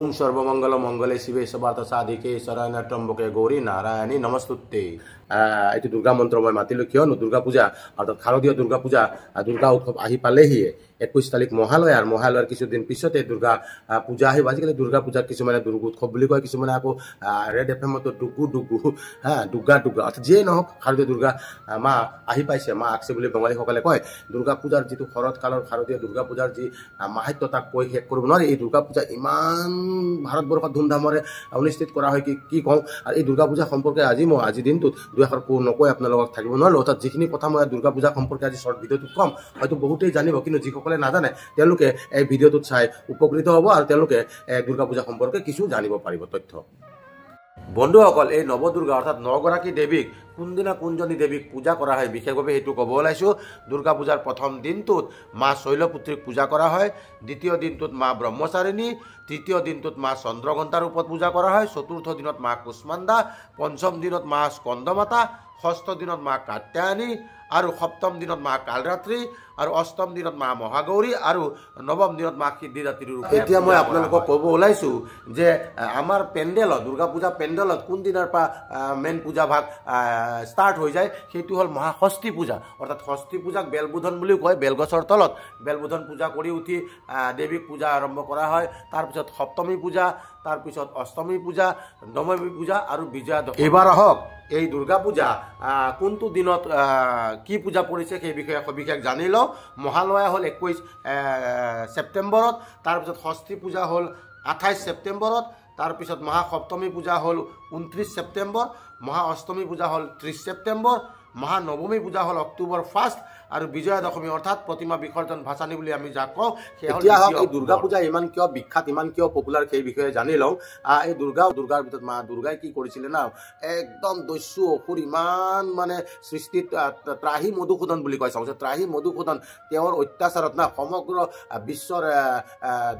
ओम सर्वमंगल मंगले शिवे सर्वार्थ साधिके शरण्य त्र्यंबके गौरी नारायणी नमस्तुते। ये दुर्गा मंत्र मैं मातिलो क्यों दुर्गा पूजा अर्थात शारदीय दुर्गा पूजा दुर्गा उत्सव आहि पालेहिए 21 तारिख महालयार महालयार किछुदिन पिछते दुर्गा पूजा आहिब आजिकाली दुर्गा पूजा किछुमाने दुर्गा उत्सव बुली कय किछुमाने आको रेड एफएम तो डुगु डुगु दुर्गा दुर्गा अर्थात जे নহক शारदीय दुर्गा मा आहि पाइছে मा आकছে বুলি बंगाली सकले कय दुर्गा पूजार जी शरत कालर शारदीय दुर्गा पूजार जी माहात्म्य ताक कय शेष কৰিব নোৱাৰি। এই दुर्गा पूजा इमान भारतवर्ष धूमधामेৰে अनुष्ठित কৰা হয় কি কওঁ আৰু এই দুৰ্গা পূজা সম্পৰ্কে আজি মই আজি দিনটোত দুই আখৰ নকৈ আপোনালোকক থাকিব নোৱাৰো। অৰ্থাৎ যিখিনি কথা মই দুৰ্গা পূজা সম্পৰ্কে আজি শৰ্ট ভিডিঅ'টোত কম হয়তো বহুতেই জানিব, কিন্তু যিসকলে নাজানে তেওঁলোকে এই ভিডিঅ'টোত চাই উপকৃত হ'ব আৰু তেওঁলোকে দুৰ্গা পূজা সম্পৰ্কে কিছু জানিব পাৰিব তথ্য। বন্ধুসকল, এই নৱদুৰ্গা অৰ্থাৎ নগৰাকী দেৱীক কোনদিনা কোনজনী দেৱীক পূজা কৰা হয় বিশেষভাৱে সেইটো ক'ব ওলাইছোঁ। দুৰ্গা পূজাৰ প্ৰথম দিনটোত মা শৈলপুত্ৰীক পূজা কৰা হয়, দ্বিতীয় দিনটোত মা ব্ৰহ্মচাৰিণী, তৃতীয় দিনটোত মা চন্দ্ৰঘণ্টাৰ ৰূপত পূজা কৰা হয়, চতুৰ্থ দিনত মা কুষ্মাণ্ডা, পঞ্চম দিনত মা স্কন্দমাতা, ষষ্ঠ দিনত মা কাত্যায়নী আৰু সপ্তম দিনত মা কালৰাত্ৰি আৰু অষ্টম দিনত মা মহাগৌৰী আৰু নৱম দিনত মা সিদ্ধিদাত্ৰীৰ ৰূপে। এতিয়া মই আপোনালোকক ক'ব ওলাইছোঁ যে আমাৰ পেণ্ডেলত দুৰ্গা পূজা পেণ্ডেলত কোন দিনাৰ পৰা মেইন পূজা ভাগ ষ্টাৰ্ট হৈ যায় সেইটো হ'ল মহাষষ্ঠী পূজা। অৰ্থাৎ ষষ্ঠী পূজাক বেলবোধন বুলিও কয়। বেলগছৰ তলত বেলবোধন পূজা কৰি উঠি দেৱীক পূজা আৰম্ভ কৰা হয়। তাৰপিছত সপ্তমী পূজা, তাৰপিছত অষ্টমী পূজা, নৱমী পূজা আৰু বিজয়া দশমী। এইবাৰ আহক এই দুৰ্গা পূজা কোনটো দিনত কি পূজা পৰিছে সেই বিষয়ে সবিশেষ জানি লওঁ। মহালয়া হ'ল 21 ছেপ্টেম্বৰত, তাৰপিছত ষষ্ঠী পূজা হ'ল 28 ছেপ্টেম্বৰত, তাৰপিছত মহাসপ্তমী পূজা হ'ল 29 ছেপ্টেম্বৰ, মহাঅষ্টমী পূজা হ'ল 30 ছেপ্টেম্বৰ, মহানৱমী পূজা হ'ল অক্টোবৰ 1 আৰু বিজয়া দশমী অৰ্থাৎ প্ৰতিমা বিসৰ্জন ভাসানী বুলি আমি যাক কওঁ। এতিয়া এই দুৰ্গা পূজা ইমান কিয় বিখ্যাত, ইমান কিয় পপুলাৰ সেই বিষয়ে জানি লওঁ। এই দুৰ্গাৰ ভিতৰত মা দুৰ্গাই কি কৰিছিলে না, একদম দস্যু অসুৰ ইমান মানে সৃষ্টিত ত্ৰাহি মধুসূদন বুলি কয় চাওঁ। ত্ৰাহি মধুসূদন তেওঁৰ অত্যাচাৰত না সমগ্ৰ বিশ্বৰ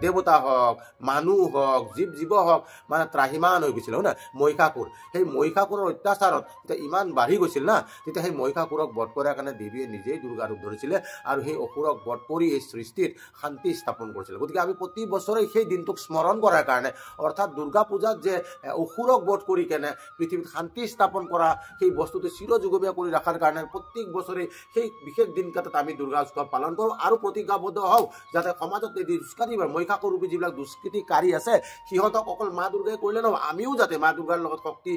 দেৱতা হওক মানুহ হওক জীৱ হওক মানে ত্ৰাহিমান হৈ গৈছিল হয় না। মহিষাসুৰ, সেই মহিষাসুৰৰ অত্যাচাৰত যেতিয়া ইমান বাঢ়ি গৈছিল না, তেতিয়া সেই মহিষাসুৰক বধ কৰাৰ কাৰণে দেৱীয়ে নিজেই দুৰ্গা ৰূপ ধৰিছিলে আৰু সেই অসুৰক বধ কৰি এই সৃষ্টিত শান্তি স্থাপন কৰিছিলে। গতিকে আমি প্ৰতি বছৰে সেই দিনটোক স্মৰণ কৰাৰ কাৰণে অৰ্থাৎ দুৰ্গা পূজাত যে অসুৰক বধ কৰি কেনে পৃথিৱীত শান্তি স্থাপন কৰা সেই বস্তুটো চিৰযুগমীয়া কৰি ৰখাৰ কাৰণে প্ৰত্যেক বছৰে সেই বিশেষ দিনকেইটাত আমি দুৰ্গা উৎসৱ পালন কৰোঁ আৰু প্ৰতিজ্ঞাবদ্ধ হওঁ যাতে সমাজত এই দুষ্কৃতিবাৰ মহিষাসুৰূপী যিবিলাক দুষ্কৃতিকাৰী আছে সিহঁতক অকল মা দুৰ্গাই কৰিলে নহয়, আমিও যাতে মা দুৰ্গাৰ লগত শক্তি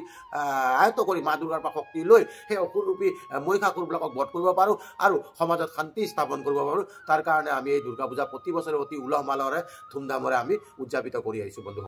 আয়ত্ত কৰি মা দুৰ্গাৰ পৰা শক্তি লৈ সেই অসুৰৰূপী মহিষাসুৰবিলাকক বধ কৰিব পাৰোঁ আৰু সমাজত শান্তি স্থাপন কৰিব পাৰোঁ। তাৰ কাৰণে আমি এই দুৰ্গা পূজা প্ৰতি বছৰে অতি উলহ মালহেৰে ধুমধামেৰে আমি উদযাপিত কৰি আহিছোঁ বন্ধু।